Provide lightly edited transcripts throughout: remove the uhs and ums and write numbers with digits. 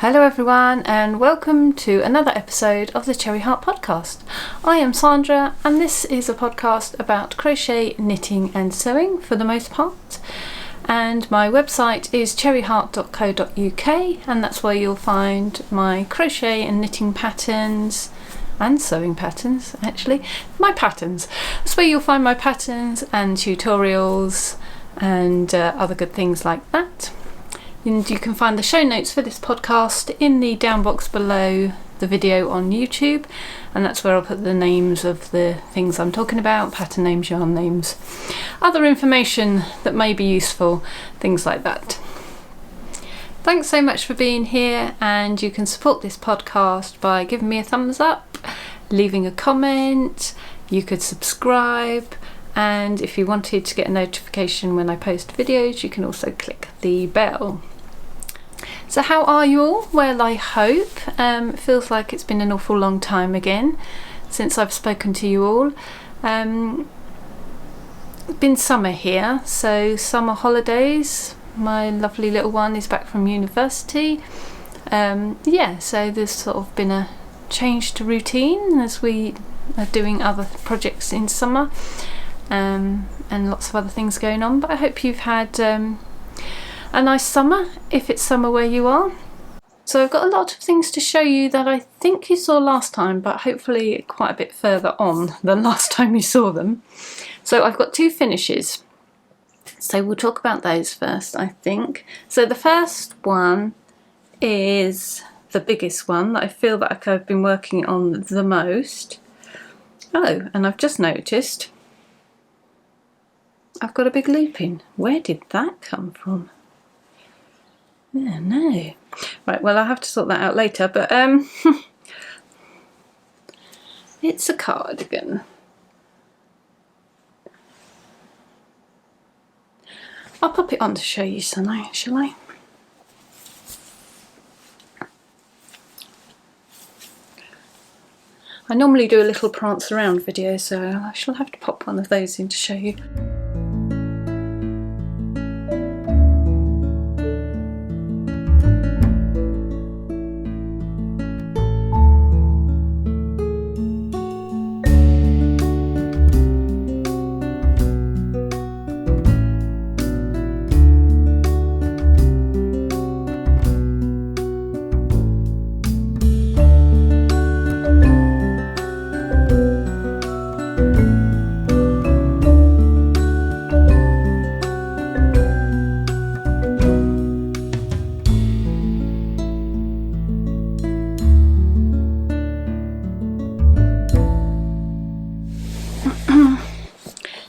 Hello everyone and welcome to another episode of the Cherryheart podcast. I am Sandra and this is a podcast about crochet, knitting and sewing for the most part. And my website is cherryheart.co.uk and that's where you'll find my crochet and knitting patterns and sewing patterns, actually. My patterns. That's where you'll find my patterns and tutorials and other good things like that. And you can find the show notes for this podcast in the down box below the video on YouTube, and that's where I'll put the names of the things I'm talking about, pattern names, yarn names, other information that may be useful, things like that. Thanks so much for being here, and you can support this podcast by giving me a thumbs up, leaving a comment, you could subscribe, and if you wanted to get a notification when I post videos, you can also click the bell. So how are you all? Well, I hope. It feels like it's been an awful long time again since I've spoken to you all. It's been summer here, so summer holidays. My lovely little one is back from university. So there's sort of been a change to routine as we are doing other projects in summer. And lots of other things going on, but I hope you've had a nice summer if it's summer where you are. So I've got a lot of things to show you that I think you saw last time, but hopefully quite a bit further on than last time you saw them. So I've got two finishes, so we'll talk about those first, I think. So the first one is the biggest one that I feel that I've been working on the most. Oh, and I've just noticed I've got a big loop in. Where did that come from? Oh, no. Right, well, I'll have to sort that out later, but it's a cardigan. I'll pop it on to show you, Susanne, shall I? I normally do a little prance around video, so I shall have to pop one of those in to show you.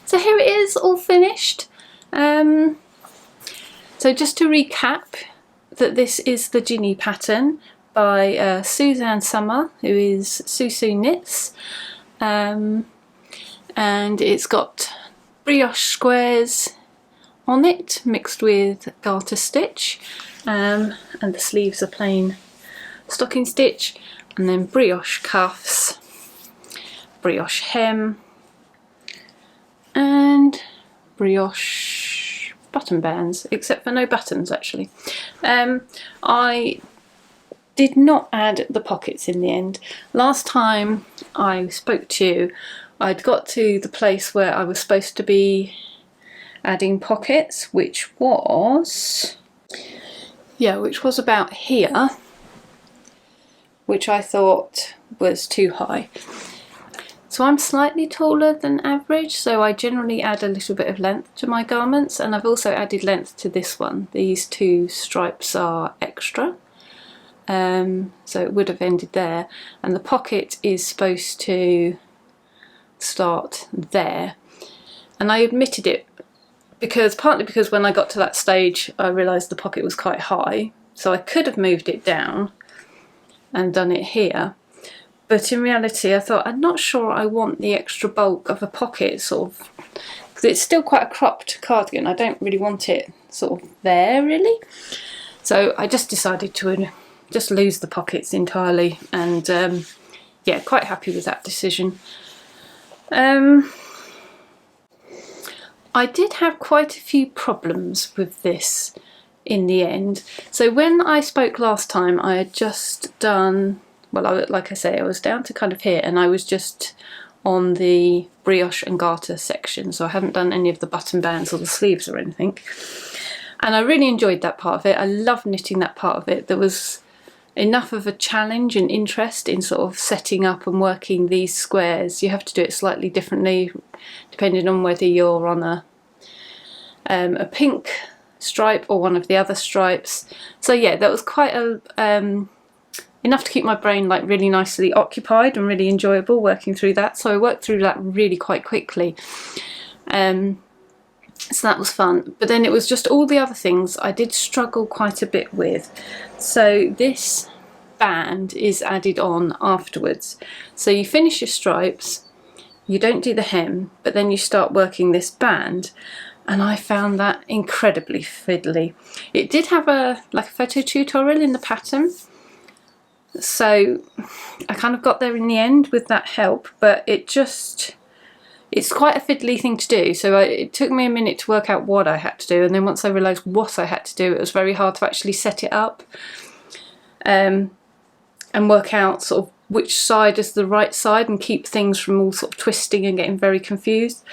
So here it is, all finished. So just to recap, that this is the Ginny pattern by Susanne Sommer, who is Susu Knits, and it's got brioche squares on it mixed with garter stitch, and the sleeves are plain stocking stitch, and then brioche cuffs, brioche hem, and brioche button bands, except for no buttons actually. I did not add the pockets in the end. Last time I spoke to you, I'd got to the place where I was supposed to be adding pockets, which was about here, which I thought was too high. So I'm slightly taller than average, so I generally add a little bit of length to my garments, and I've also added length to this one. These two stripes are extra, so it would have ended there, and the pocket is supposed to start there. And I omitted it partly because when I got to that stage I realised the pocket was quite high, so I could have moved it down and done it here. But in reality I thought, I'm not sure I want the extra bulk of a pocket, sort of, because it's still quite a cropped cardigan. I don't really want it sort of there really. So I just decided to just lose the pockets entirely, and yeah, quite happy with that decision. I did have quite a few problems with this in the end. So when I spoke last time, I had just done, well, like I say, I was down to kind of here, and I was just on the brioche and garter section, so I hadn't done any of the button bands or the sleeves or anything. And I really enjoyed that part of it. I loved knitting that part of it. There was enough of a challenge and interest in sort of setting up and working these squares. You have to do it slightly differently depending on whether you're on a pink stripe or one of the other stripes. So yeah, that was quite a enough to keep my brain like really nicely occupied and really enjoyable working through that. So I worked through that really quite quickly. So that was fun. But then it was just all the other things I did struggle quite a bit with. So this band is added on afterwards. So you finish your stripes, you don't do the hem, but then you start working this band. And I found that incredibly fiddly. It did have a photo tutorial in the pattern, so I kind of got there in the end with that help, but it's quite a fiddly thing to do. So it took me a minute to work out what I had to do, and then once I realised what I had to do, it was very hard to actually set it up and work out sort of which side is the right side and keep things from all sort of twisting and getting very confused.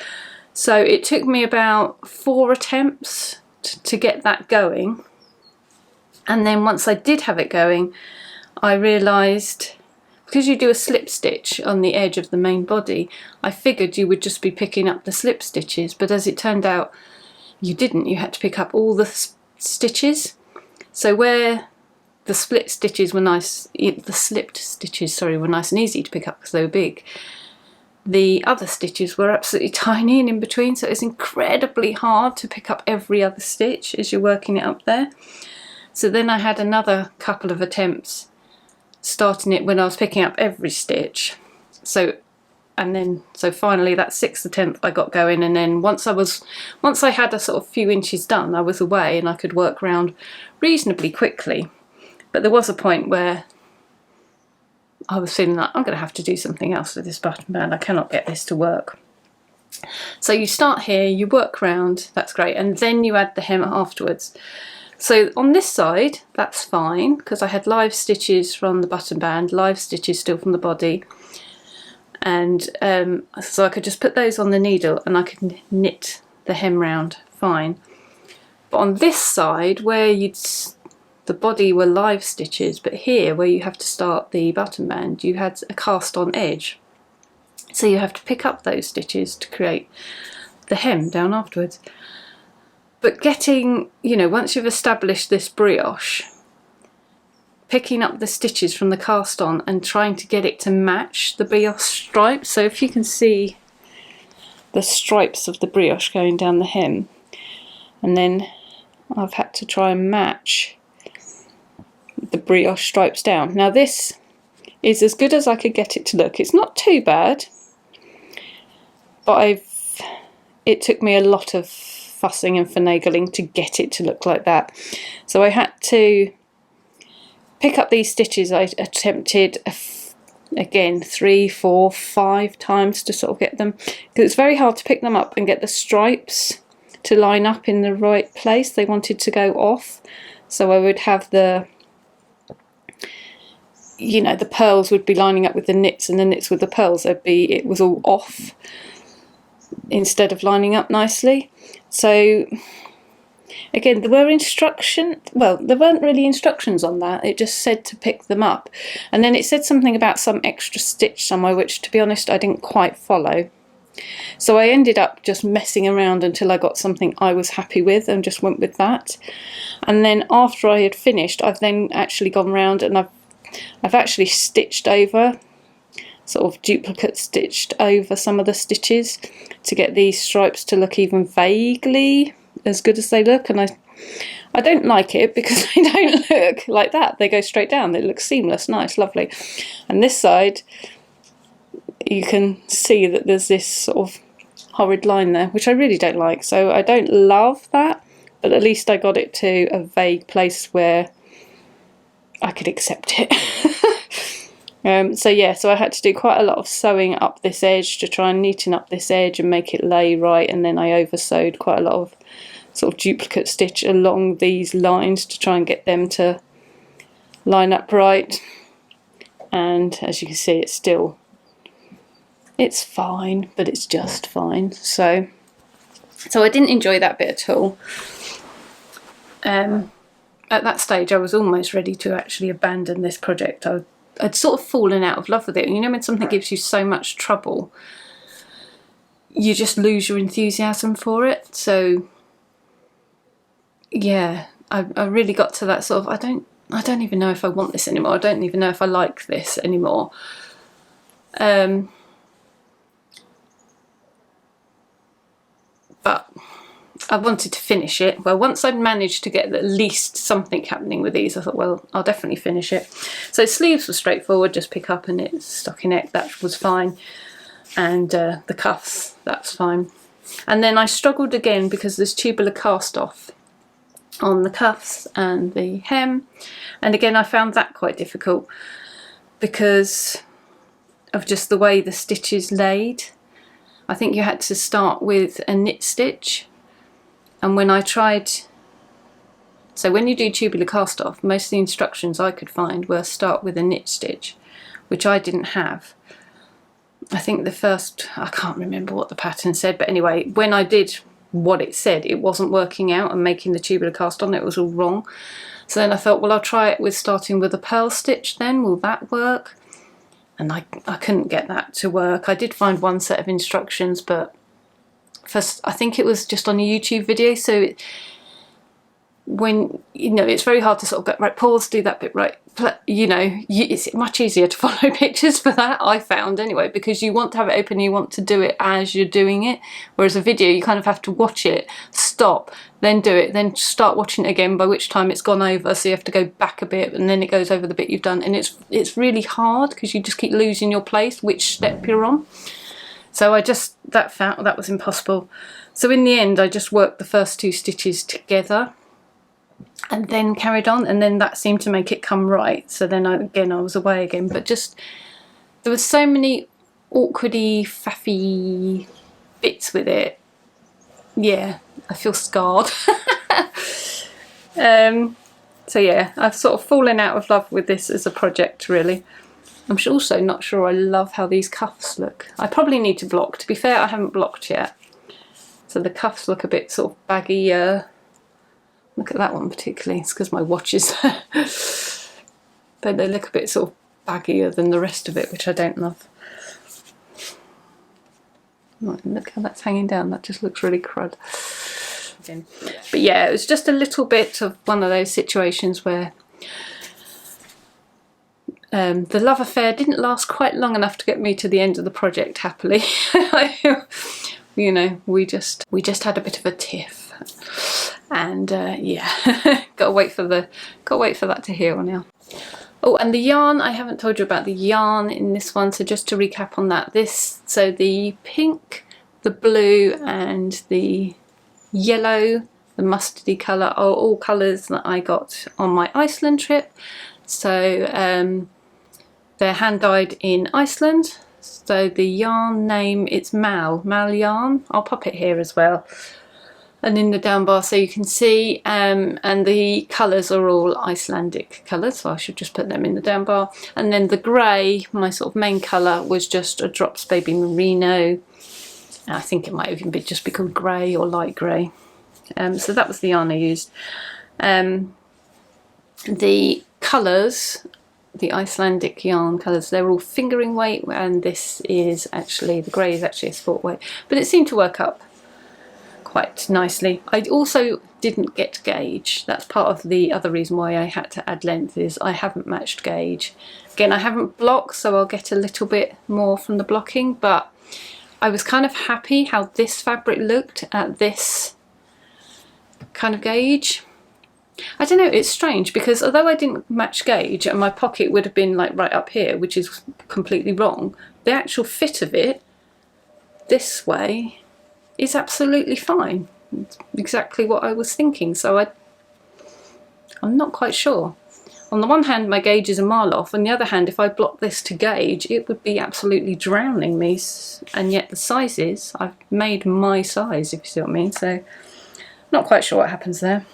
So it took me about 4 attempts to get that going, and then once I did have it going, I realised, because you do a slip stitch on the edge of the main body, I figured you would just be picking up the slip stitches, but as it turned out you didn't. You had to pick up all the stitches. So where the split stitches were nice, the slipped stitches, sorry, were nice and easy to pick up because they were big, the other stitches were absolutely tiny and in between, so it's incredibly hard to pick up every other stitch as you're working it up there. So then I had another couple of attempts starting it when I was picking up every stitch. So finally that 6th attempt I got going, and then once I had a sort of few inches done, I was away and I could work around reasonably quickly. But there was a point where I was feeling like I'm going to have to do something else with this button band. I cannot get this to work. So you start here, you work round, that's great, and then you add the hem afterwards. So on this side, that's fine, because I had live stitches from the button band, live stitches still from the body, and so I could just put those on the needle and I could knit the hem round fine. But on this side, where the body were live stitches, but here where you have to start the button band, you had a cast on edge. So you have to pick up those stitches to create the hem down afterwards. But getting, once you've established this brioche, picking up the stitches from the cast on and trying to get it to match the brioche stripes. So if you can see the stripes of the brioche going down the hem, and then I've had to try and match the brioche stripes down. Now this is as good as I could get it to look. It's not too bad, but it took me a lot of fussing and finagling to get it to look like that. So I had to pick up these stitches. I attempted again 3, 4, 5 times to sort of get them, because it's very hard to pick them up and get the stripes to line up in the right place. They wanted to go off, so I would have the pearls would be lining up with the knits, and the knits with the pearls, it was all off instead of lining up nicely. So again, there weren't really instructions on that. It just said to pick them up, and then it said something about some extra stitch somewhere, which to be honest I didn't quite follow. So I ended up just messing around until I got something I was happy with and just went with that. And then after I had finished, I've then actually gone round and I've actually stitched over, sort of duplicate stitched over some of the stitches to get these stripes to look even vaguely as good as they look. And I don't like it because they don't look like that. They go straight down. They look seamless, nice, lovely. And this side, you can see that there's this sort of horrid line there, which I really don't like. So I don't love that, but at least I got it to a vague place where I could accept it. So I had to do quite a lot of sewing up this edge to try and neaten up this edge and make it lay right, and then I over sewed quite a lot of sort of duplicate stitch along these lines to try and get them to line up right. And as you can see, it's fine, but it's just fine. So I didn't enjoy that bit at all. At that stage I was almost ready to actually abandon this project. I'd sort of fallen out of love with it. You know, when something gives you so much trouble, you just lose your enthusiasm for it. So yeah, I really got to that sort of, I don't even know if I want this anymore. I don't even know if I like this anymore. But I wanted to finish it. Well, once I'd managed to get at least something happening with these, I thought, well, I'll definitely finish it. So sleeves were straightforward, just pick up and it's stockinette, that was fine. And the cuffs, that's fine. And then I struggled again because there's tubular cast off on the cuffs and the hem. And again, I found that quite difficult because of just the way the stitch is laid. I think you had to start with a knit stitch. And when I tried, so when you do tubular cast off, most of the instructions I could find were start with a knit stitch, which I didn't have. I think the first, I can't remember what the pattern said, but anyway, when I did what it said, it wasn't working out and making the tubular cast on, it was all wrong. So then I thought, well, I'll try it with starting with a purl stitch then, will that work? And I couldn't get that to work. I did find one set of instructions, but first, I think it was just on a YouTube video, so when, you know, it's very hard to sort of go, right, pause, do that bit, right, you know, it's much easier to follow pictures for that, I found anyway, because you want to have it open, you want to do it as you're doing it, whereas a video, you kind of have to watch it, stop, then do it, then start watching it again, by which time it's gone over, so you have to go back a bit, and then it goes over the bit you've done, and it's really hard, because you just keep losing your place, which step you're on. So I just, that was impossible. So in the end, I just worked the first 2 stitches together and then carried on, and then that seemed to make it come right. So then I was away again, but just, there were so many awkwardy, faffy bits with it. Yeah, I feel scarred. So yeah, I've sort of fallen out of love with this as a project, really. I'm also not sure I love how these cuffs look. I probably need to block. To be fair, I haven't blocked yet. So the cuffs look a bit sort of baggy. Look at that one particularly. It's because my watch is there. But they look a bit sort of baggier than the rest of it, which I don't love. Right, look how that's hanging down. That just looks really crud. But yeah, it was just a little bit of one of those situations where the love affair didn't last quite long enough to get me to the end of the project happily. You know, we just had a bit of a tiff, and yeah, gotta wait for that to heal now. Oh, and the yarn, I haven't told you about the yarn in this one, so just to recap on that, so the pink, the blue and the yellow, the mustardy colour are all colours that I got on my Iceland trip. So they're hand dyed in Iceland. So the yarn name, it's Mal yarn. I'll pop it here as well, and in the down bar so you can see, and the colours are all Icelandic colours, so I should just put them in the down bar. And then the grey, my sort of main colour, was just a Drops Baby Merino. I think it might even just be called grey or light grey. So that was the yarn I used. The colours, the Icelandic yarn colours, they're all fingering weight, and this is actually, the grey is actually a sport weight, but it seemed to work up quite nicely. I also didn't get gauge. That's part of the other reason why I had to add length, is I haven't matched gauge. Again, I haven't blocked, so I'll get a little bit more from the blocking, but I was kind of happy how this fabric looked at this kind of gauge. I don't know, it's strange because although I didn't match gauge and my pocket would have been like right up here, which is completely wrong, the actual fit of it this way is absolutely fine. It's exactly what I was thinking, so I'm not quite sure. On the one hand, my gauge is a mile off, on the other hand, if I block this to gauge, it would be absolutely drowning me, and yet the sizes, I've made my size, if you see what I mean. So Not quite sure what happens there.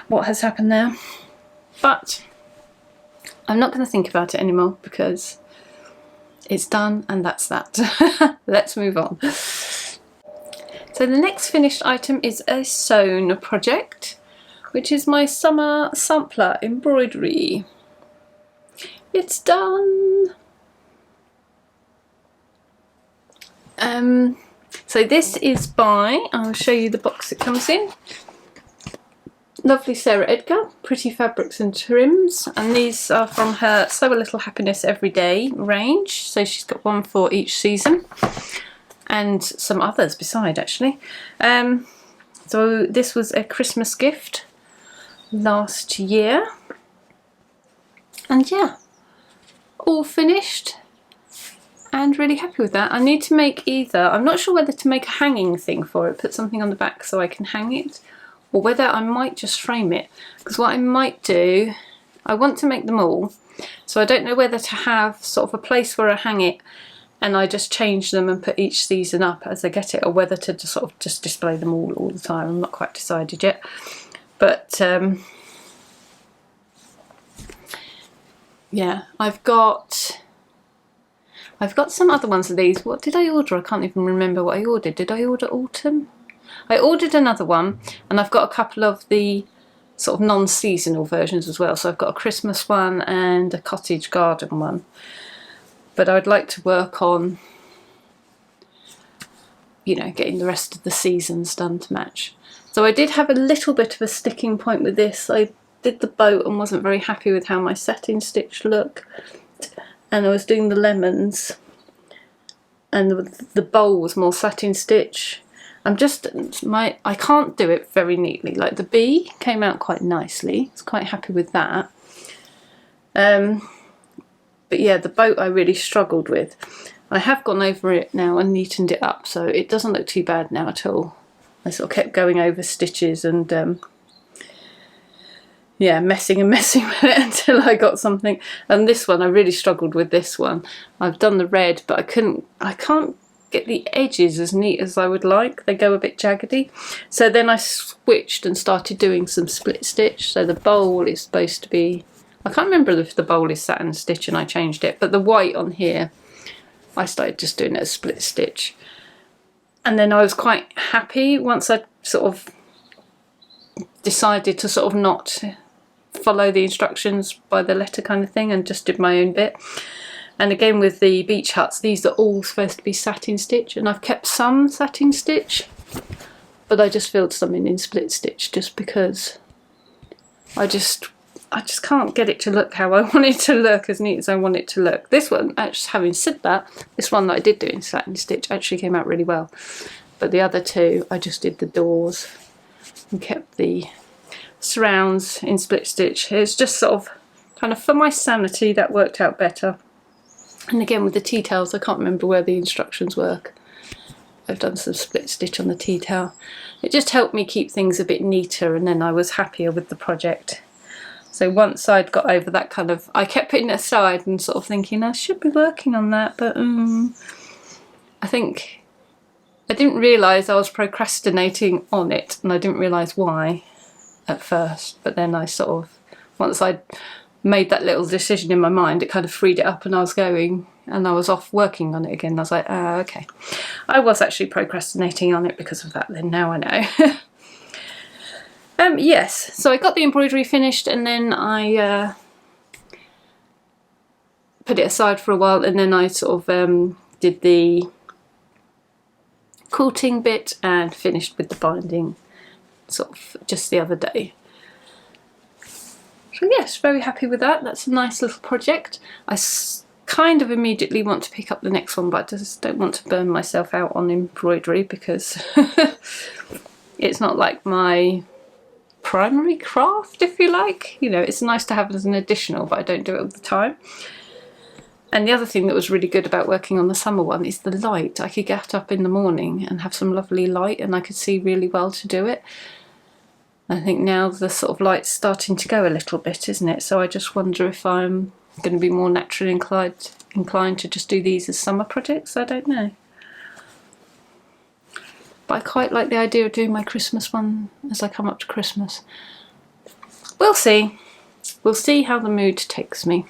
What has happened there. But I'm not going to think about it anymore because it's done and that's that. Let's move on. So the next finished item is a sewn project, which is my summer sampler embroidery. It's done. So this is by, I'll show you the box it comes in. Lovely Sarah Edgar, Pretty Fabrics and Trims, and these are from her Sew a Little Happiness Everyday range. So she's got one for each season and some others beside actually. So this was a Christmas gift last year, and yeah, all finished and really happy with that. I need to make either, I'm not sure whether to make a hanging thing for it, put something on the back so I can hang it, or whether I might just frame it, because what I might do, I want to make them all, so I don't know whether to have sort of a place where I hang it and I just change them and put each season up as I get it, or whether to just sort of just display them all the time. I'm not quite decided yet, but yeah, I've got some other ones of these. What did I order? I can't even remember what I ordered. Did I order autumn? I ordered another one, and I've got a couple of the sort of non-seasonal versions as well. So I've got a Christmas one and a cottage garden one. But I'd like to work on, you know, getting the rest of the seasons done to match. So I did have a little bit of a sticking point with this. I did the boat and wasn't very happy with how my satin stitch looked. And I was doing the lemons, and the bowl was more satin stitch. I can't do it very neatly. Like the bee came out quite nicely. I was quite happy with that. But yeah, the boat I really struggled with. I have gone over it now and neatened it up, so it doesn't look too bad now at all. I sort of kept going over stitches and yeah, messing with it until I got something. And this one, I really struggled with this one. I've done the red, but I can't get the edges as neat as I would like. They go a bit jaggedy. So then I switched and started doing some split stitch. So the bowl is supposed to be, I can't remember if the bowl is satin stitch and I changed it, but the white on here, I started just doing it as split stitch. And then I was quite happy once I sort of decided to sort of not follow the instructions by the letter kind of thing and just did my own bit. And again with the beach huts, these are all supposed to be satin stitch, and I've kept some satin stitch, but I just filled some in split stitch just because I just can't get it to look how I want it to look, as neat as I want it to look. This one, actually, having said that, this one that I did do in satin stitch actually came out really well, but the other two I just did the doors and kept the surrounds in split stitch. It's just sort of kind of for my sanity that worked out better. And again with the tea towels, I can't remember where the instructions work. I've done some split stitch on the tea towel. It just helped me keep things a bit neater, and then I was happier with the project. So once I'd got over that kind of, I kept putting it aside and sort of thinking I should be working on that, but I think I didn't realise I was procrastinating on it, and I didn't realise why at first, but then I sort of, once I'd made that little decision in my mind, it kind of freed it up and I was going and I was off working on it again. I was like, okay. I was actually procrastinating on it because of that then, now I know. Yes, so I got the embroidery finished and then I put it aside for a while, and then I sort of did the quilting bit and finished with the binding sort of just the other day. So yes, very happy with that. That's a nice little project. I kind of immediately want to pick up the next one, but I just don't want to burn myself out on embroidery because it's not like my primary craft, if you like. You know, it's nice to have it as an additional, but I don't do it all the time. And the other thing that was really good about working on the summer one is the light. I could get up in the morning and have some lovely light and I could see really well to do it. I think now the sort of light's starting to go a little bit, isn't it? So I just wonder if I'm going to be more naturally inclined to just do these as summer projects. I don't know. but I quite like the idea of doing my Christmas one as I come up to Christmas. We'll see. We'll see how the mood takes me.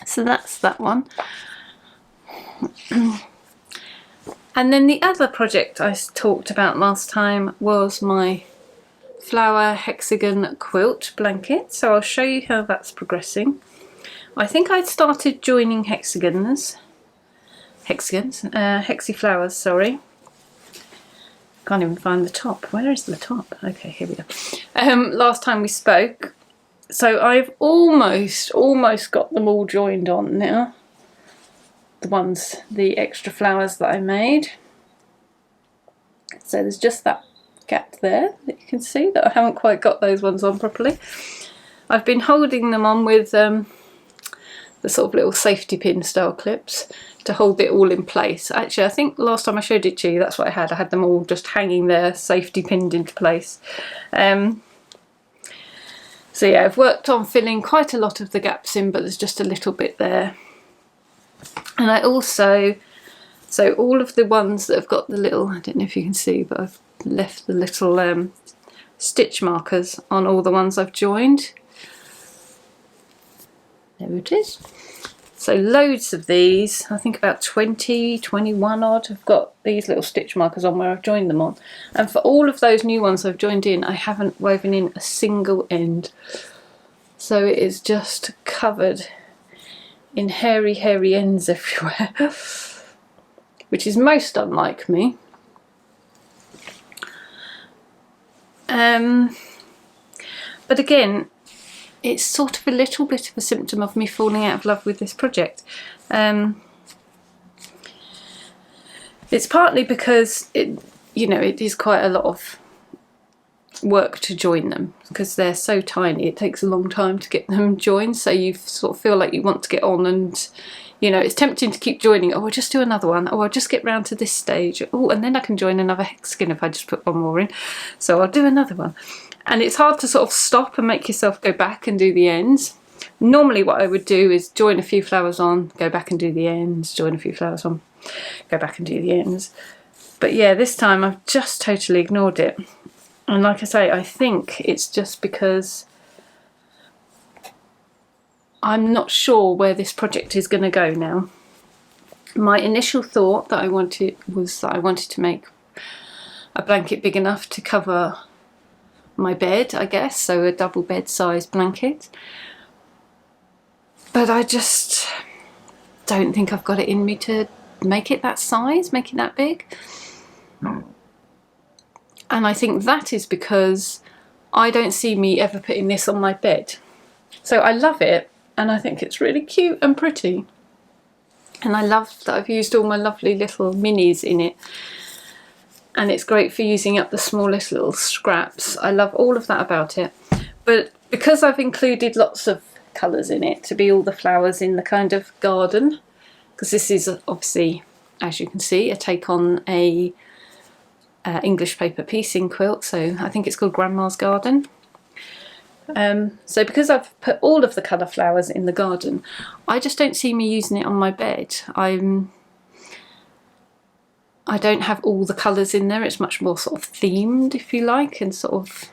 So that's that one. And then the other project I talked about last time was my flower hexagon quilt blanket. So I'll show you how that's progressing. I think I'd started joining hexie flowers, sorry. Can't even find the top. Where is the top? Okay, here we go. Last time we spoke. So I've almost got them all joined on now. The extra flowers that I made. So there's just that gap there that you can see that I haven't quite got those ones on properly. I've been holding them on with the sort of little safety pin style clips to hold it all in place. Actually, I think last time I showed it to you, that's what I had. I had them all just hanging there, safety pinned into place. So yeah, I've worked on filling quite a lot of the gaps in, but there's just a little bit there. And I also, so all of the ones that have got the little, I don't know if you can see, but I've left the little stitch markers on all the ones I've joined. There it is. So loads of these, I think about 20, 21 odd, have got these little stitch markers on where I've joined them on. And for all of those new ones I've joined in, I haven't woven in a single end. So it is just covered in hairy ends everywhere, which is most unlike me. But again, it's sort of a little bit of a symptom of me falling out of love with this project. It's partly because it is quite a lot of work to join them because they're so tiny. It takes a long time to get them joined, so you sort of feel like you want to get on, and it's tempting to keep joining. Oh, I'll just do another one. Oh, I'll just get round to this stage. Oh, and then I can join another hexagon if I just put one more in. So I'll do another one. And it's hard to sort of stop and make yourself go back and do the ends. Normally what I would do is join a few flowers on, go back and do the ends, join a few flowers on, go back and do the ends. But yeah, this time I've just totally ignored it. And like I say, I think it's just because I'm not sure where this project is going to go now. My initial thought that I wanted was that I wanted to make a blanket big enough to cover my bed, I guess, so a double bed size blanket. But I just don't think I've got it in me to make it that size, make it that big. And I think that is because I don't see me ever putting this on my bed. So I love it, and I think it's really cute and pretty. And I love that I've used all my lovely little minis in it. And it's great for using up the smallest little scraps. I love all of that about it. But because I've included lots of colours in it to be all the flowers in the kind of garden, because this is obviously, as you can see, a take on a English paper piecing quilt, so I think it's called Grandma's Garden. So because I've put all of the colour flowers in the garden, I just don't see me using it on my bed. I don't have all the colours in there. It's much more sort of themed, if you like, and sort of,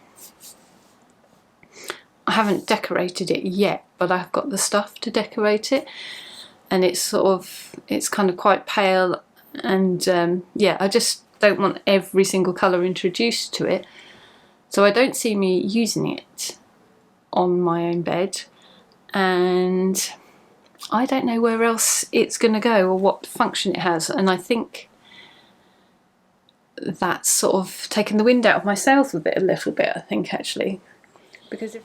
I haven't decorated it yet, but I've got the stuff to decorate it, and it's kind of quite pale, and yeah, I just don't want every single colour introduced to it, so I don't see me using it on my own bed, and I don't know where else it's going to go or what function it has. And I think that's sort of taken the wind out of my sails with it a little bit, I think, actually, because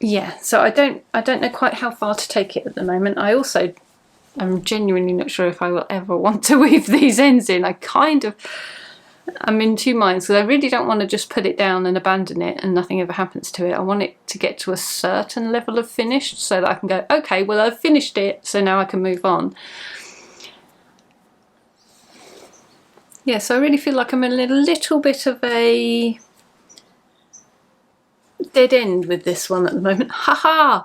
yeah, so I don't know quite how far to take it at the moment. I'm genuinely not sure if I will ever want to weave these ends in. I'm in two minds, because I really don't want to just put it down and abandon it and nothing ever happens to it. I want it to get to a certain level of finished so that I can go, okay, well, I've finished it, so now I can move on. Yeah, so I really feel like I'm in a little bit of a dead end with this one at the moment. Haha!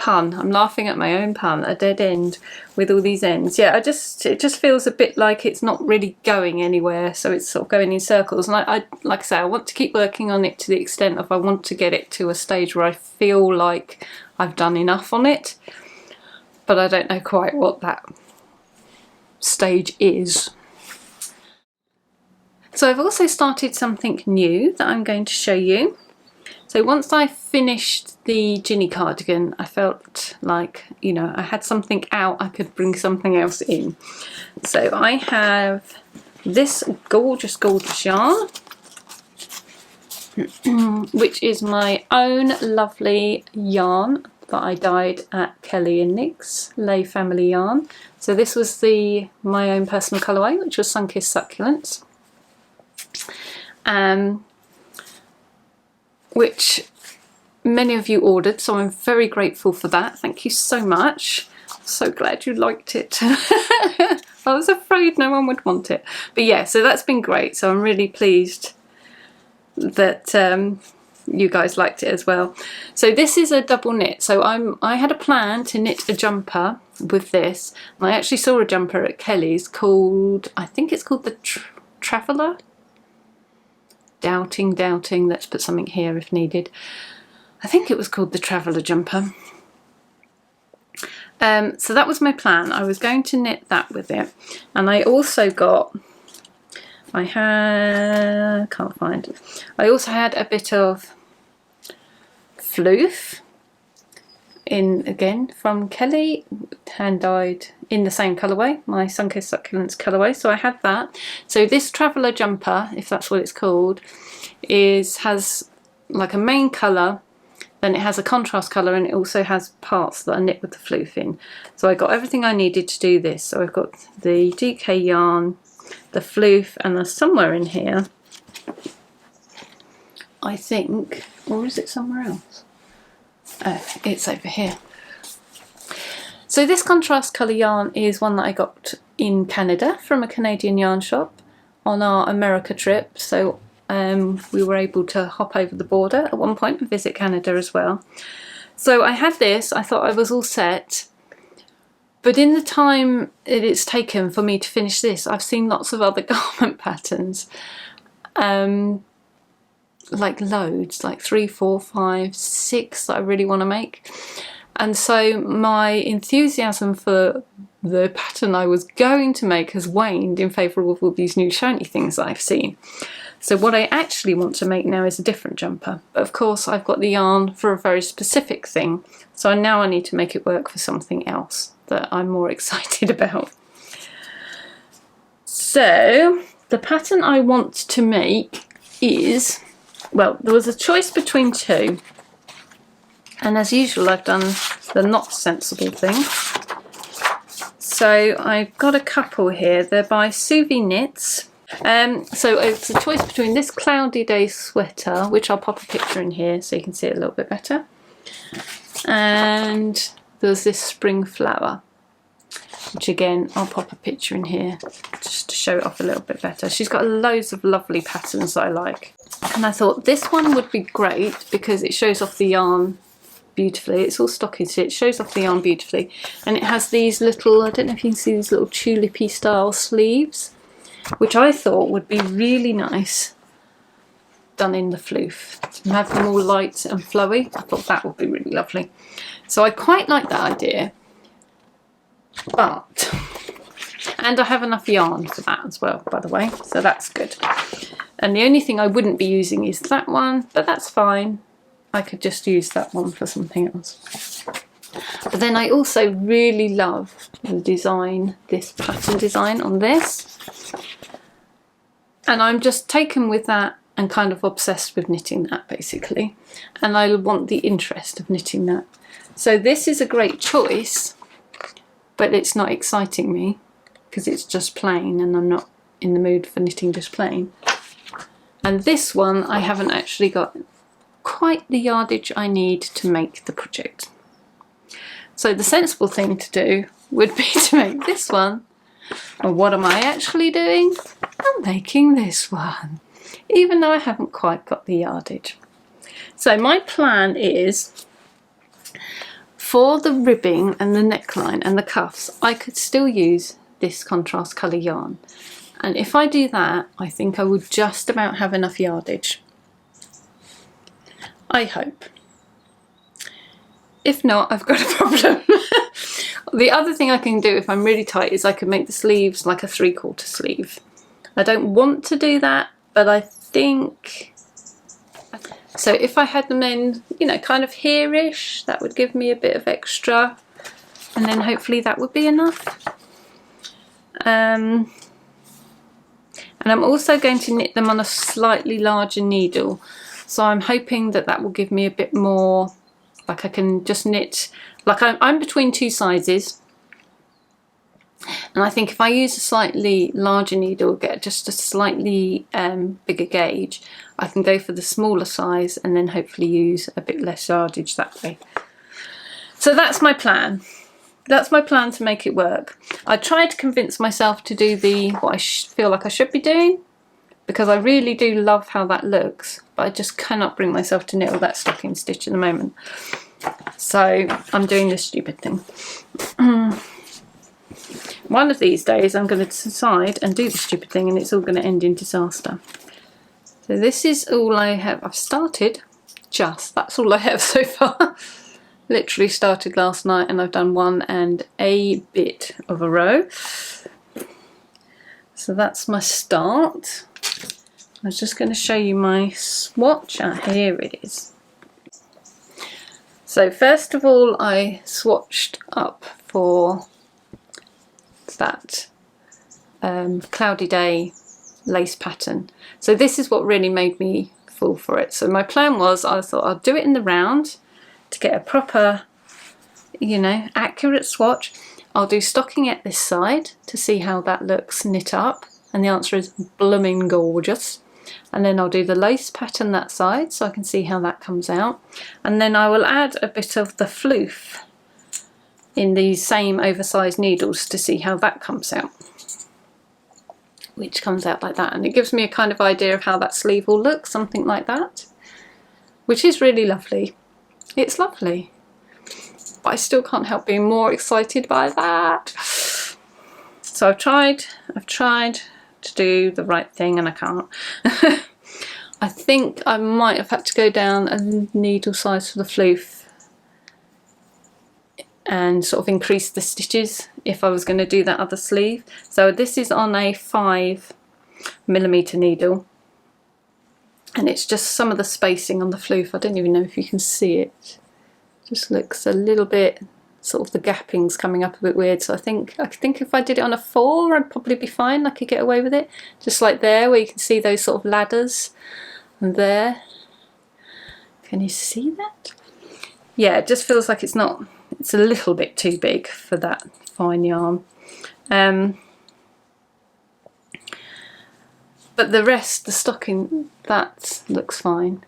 pun. I'm laughing at my own pun, a dead end with all these ends. Yeah, it just feels a bit like it's not really going anywhere, so it's sort of going in circles. And I like I say, I want to keep working on it to the extent of I want to get it to a stage where I feel like I've done enough on it, but I don't know quite what that stage is. So I've also started something new that I'm going to show you. So once I finished the Ginny cardigan, I felt like, you know, I had something out, I could bring something else in. So I have this gorgeous, gorgeous yarn, which is my own lovely yarn that I dyed at Kelly and Nick's Lay Family Yarn. So this was my own personal colourway, which was Sun-Kissed Succulents. Which many of you ordered, so I'm very grateful for that. Thank you so much. I'm so glad you liked it. I was afraid no one would want it. But yeah, so that's been great. So I'm really pleased that you guys liked it as well. So this is a double knit. So I had a plan to knit a jumper with this. And I actually saw a jumper at Kelly's called, I think it's called the Traveller. Doubting, let's put something here if needed. I think it was called the Traveller jumper. So that was my plan. I was going to knit that with it. And I also got, I also had a bit of floof in, again, from Kelly, hand dyed in the same colourway, my Sun-Kissed Succulents colourway. So I had that. So this Traveller jumper, if that's what it's called, has like a main colour, then it has a contrast colour, and it also has parts that are knit with the floof in. So I got everything I needed to do this. So I've got the DK yarn, the floof, and there's somewhere in here, I think, or is it somewhere else? Oh, it's over here. So this contrast colour yarn is one that I got in Canada from a Canadian yarn shop on our America trip. So we were able to hop over the border at one point and visit Canada as well. So I had this, I thought I was all set. But in the time it's taken for me to finish this, I've seen lots of other garment patterns. Like loads, like 3, 4, 5, 6 that I really want to make. And so my enthusiasm for the pattern I was going to make has waned in favour of all these new shiny things that I've seen. So what I actually want to make now is a different jumper. But of course I've got the yarn for a very specific thing. So now I need to make it work for something else that I'm more excited about. So the pattern I want to make is, well, there was a choice between two. And as usual, I've done the not sensible thing. So I've got a couple here. They're by Suvi Knits. So it's a choice between this Cloudy Day sweater, which I'll pop a picture in here so you can see it a little bit better. And there's this Spring Flower, which again, I'll pop a picture in here just to show it off a little bit better. She's got loads of lovely patterns that I like. And I thought this one would be great because it shows off the yarn beautifully. It's all stocking stitch, shows off the yarn beautifully, and it has these little, I don't know if you can see these little tulipy style sleeves, which I thought would be really nice done in the floof. To have them all light and flowy, I thought that would be really lovely. So I quite like that idea, but, and I have enough yarn for that as well, by the way, so that's good. And the only thing I wouldn't be using is that one, but that's fine. I could just use that one for something else. But then I also really love the design, this pattern design on this. And I'm just taken with that and kind of obsessed with knitting that basically. And I want the interest of knitting that. So this is a great choice, but it's not exciting me because it's just plain and I'm not in the mood for knitting just plain. And this one I haven't actually got quite the yardage I need to make the project. So the sensible thing to do would be to make this one. And what am I actually doing? I'm making this one, even though I haven't quite got the yardage. So my plan is for the ribbing and the neckline and the cuffs, I could still use this contrast colour yarn. And if I do that, I think I would just about have enough yardage. I hope. If not, I've got a problem. The other thing I can do if I'm really tight is I can make the sleeves like a 3/4 sleeve. I don't want to do that, but I think... So if I had them in, you know, kind of here-ish, that would give me a bit of extra. And then hopefully that would be enough. And I'm also going to knit them on a slightly larger needle. So I'm hoping that that will give me a bit more, like I can just knit, like I'm between two sizes. And I think if I use a slightly larger needle, get just a slightly bigger gauge, I can go for the smaller size and then hopefully use a bit less yardage that way. So that's my plan. That's my plan to make it work. I tried to convince myself to do what I feel like I should be doing, because I really do love how that looks, but I just cannot bring myself to knit all that stocking stitch at the moment. So I'm doing this stupid thing. One of these days I'm going to decide and do the stupid thing, and it's all going to end in disaster. So this is all I have. I've started, that's all I have so far. Literally started last night, and I've done 1 and a bit of a row. So that's my start. I was just going to show you my swatch. Here it is. So first of all, I swatched up for that Cloudy Day lace pattern. So this is what really made me fall for it. So my plan was, I thought I'll do it in the round to get a proper, you know, accurate swatch. I'll do stocking at this side to see how that looks knit up, and the answer is blooming gorgeous. And then I'll do the lace pattern that side so I can see how that comes out, and then I will add a bit of the floof in these same oversized needles to see how that comes out, which comes out like that, and it gives me a kind of idea of how that sleeve will look, something like that, which is really lovely. It's lovely, but I still can't help being more excited by that. So I've tried to do the right thing and I can't. I think I might have had to go down a needle size for the floof and sort of increase the stitches if I was going to do that other sleeve. So this is on a 5mm needle, and it's just some of the spacing on the floof. I don't even know if you can see it. Just looks a little bit, sort of the gapping's coming up a bit weird. So I think if I did it on a 4, I'd probably be fine. I could get away with it. Just like there, where you can see those sort of ladders, and there. Can you see that? Yeah, it just feels like it's not. It's a little bit too big for that fine yarn. But the rest, the stocking, that looks fine.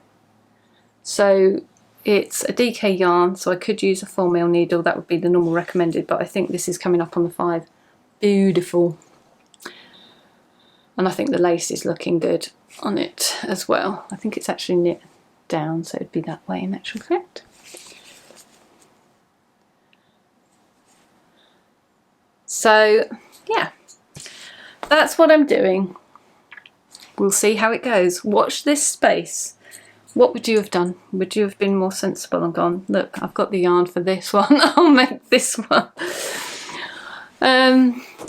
So it's a DK yarn, so I could use a 4mm needle. That would be the normal recommended, but I think this is coming up on the 5. Beautiful. And I think the lace is looking good on it as well. I think it's actually knit down, so it'd be that way in actual fact. So yeah, that's what I'm doing. We'll see how it goes. Watch this space. What would you have done? Would you have been more sensible and gone, look, I've got the yarn for this one, I'll make this one?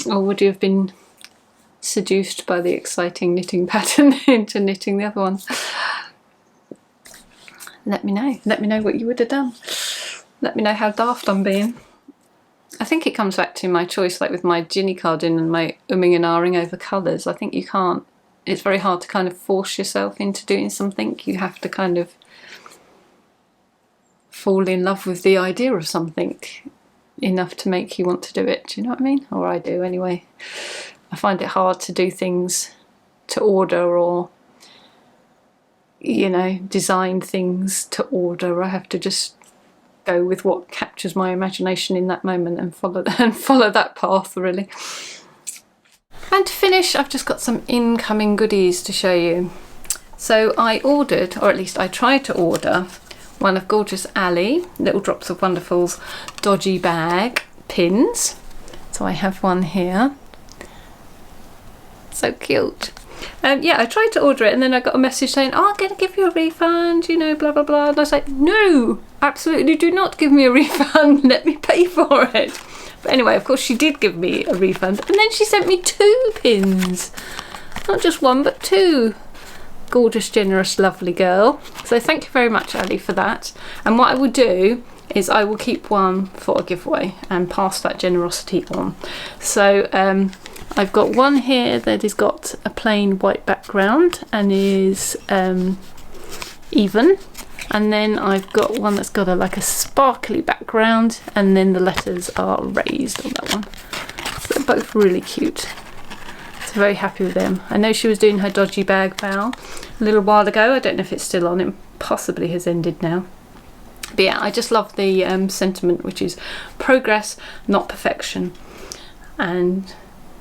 Or would you have been seduced by the exciting knitting pattern into knitting the other one? Let me know. Let me know what you would have done. Let me know how daft I'm being. I think it comes back to my choice, like with my Ginny Cardigan and my umming and ahhing over colours. I think you can't, it's very hard to kind of force yourself into doing something. You have to kind of fall in love with the idea of something enough to make you want to do it. Do you know what I mean? Or I do anyway. I find it hard to do things to order, or, you know, design things to order. I have to just go with what captures my imagination in that moment and follow that path, really. And to finish, I've just got some incoming goodies to show you. So I ordered, or at least I tried to order, one of gorgeous Ali, Little Drops of Wonderful's Dodgy Bag pins. So I have one here. So cute. Yeah, I tried to order it and then I got a message saying, oh, I'm going to give you a refund, you know, blah, blah, blah. And I was like, no, absolutely do not give me a refund. Let me pay for it. But anyway, of course, she did give me a refund. And then she sent me 2 pins. Not just one, but 2. Gorgeous, generous, lovely girl. So thank you very much, Ali, for that. And what I will do is I will keep one for a giveaway and pass that generosity on. So I've got one here that has got a plain white background and is even. And then I've got one that's got like a sparkly background, and then the letters are raised on that one. So they're both really cute. So very happy with them. I know she was doing her Dodgy Bag bow a little while ago. I don't know if it's still on. It possibly has ended now. But yeah, I just love the sentiment, which is progress, not perfection. And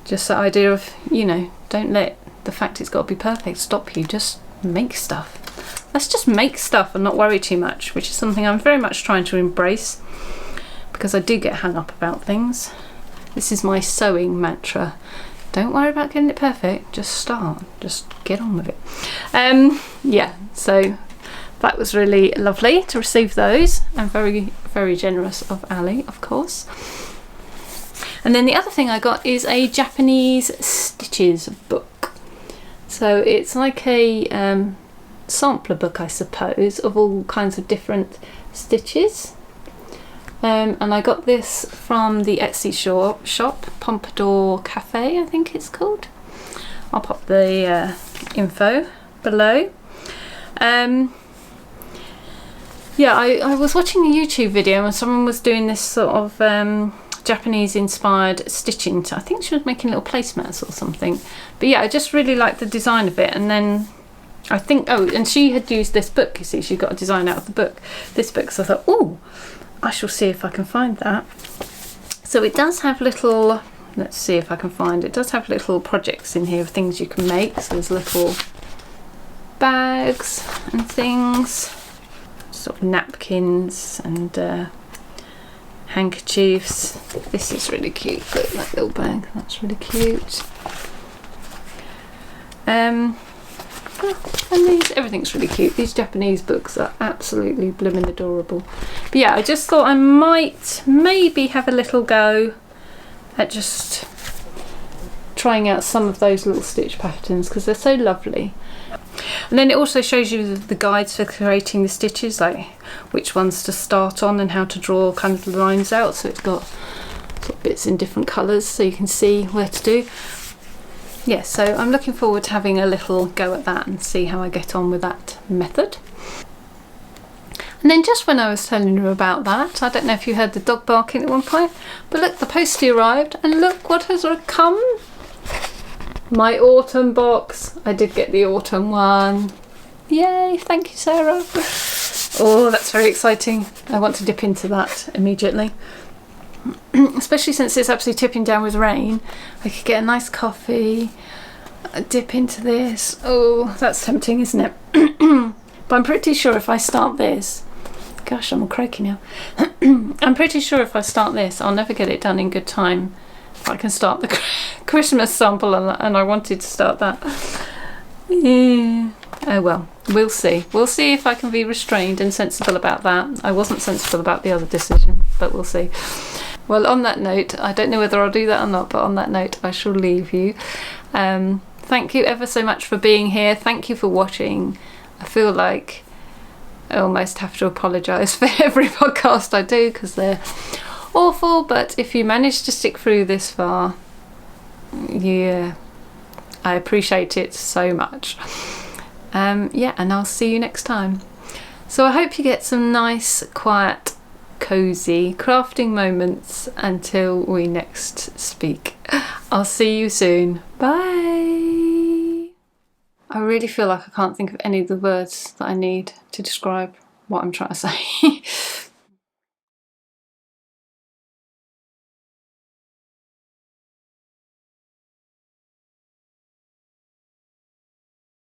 just the idea of, you know, don't let the fact it's got to be perfect stop you. Just make stuff. Let's just make stuff and not worry too much, which is something I'm very much trying to embrace, because I do get hung up about things. This is my sewing mantra. Don't worry about getting it perfect, just start, just get on with it. Yeah, so that was really lovely to receive those, and very, very generous of Ali, of course. And then the other thing I got is a Japanese stitches book. So it's like a sampler book, I suppose, of all kinds of different stitches. And I got this from the Etsy shop, Pompadour Cafe, I think it's called. I'll pop the info below. Yeah, I was watching a YouTube video and someone was doing this sort of Japanese inspired stitching. I think she was making little placemats or something. But yeah, I just really liked the design of it. And then I think, oh, and she had used this book, you see, she got a design out of the book, this book. So I thought, oh, I shall see if I can find that. So it does have little, let's see if I can find it. It does have little projects in here of things you can make. So there's little bags and things, sort of napkins and handkerchiefs. This is really cute. Look, that little bag, that's really cute. And these, everything's really cute. These Japanese books are absolutely blooming adorable. But yeah, I just thought I might maybe have a little go at just trying out some of those little stitch patterns, because they're so lovely. And then it also shows you the guides for creating the stitches, like which ones to start on and how to draw kind of the lines out. So it's got sort of bits in different colours so you can see where to do. Yeah, so I'm looking forward to having a little go at that and see how I get on with that method. And then just when I was telling you about that, I don't know if you heard the dog barking at one point, but look, the postie arrived and look what has come. My autumn box. I did get the autumn one. Yay, thank you, Sarah. Oh, that's very exciting. I want to dip into that immediately. Especially since it's absolutely tipping down with rain. I could get a nice coffee, dip into this. Oh, that's tempting, isn't it? But I'm pretty sure if I start this, gosh, I'm all croaky now. I'm pretty sure if I start this, I'll never get it done in good time. If I can start the Christmas sample, and I wanted to start that. Yeah. Oh well, we'll see. We'll see if I can be restrained and sensible about that. I wasn't sensible about the other decision, but we'll see. Well, on that note, I don't know whether I'll do that or not, but on that note, I shall leave you. Thank you ever so much for being here. Thank you for watching. I feel like I almost have to apologise for every podcast I do because they're awful, but if you manage to stick through this far, yeah, I appreciate it so much. Yeah, and I'll see you next time. So I hope you get some nice, quiet, cosy crafting moments until we next speak. I'll see you soon. Bye. I really feel like I can't think of any of the words that I need to describe what I'm trying to say.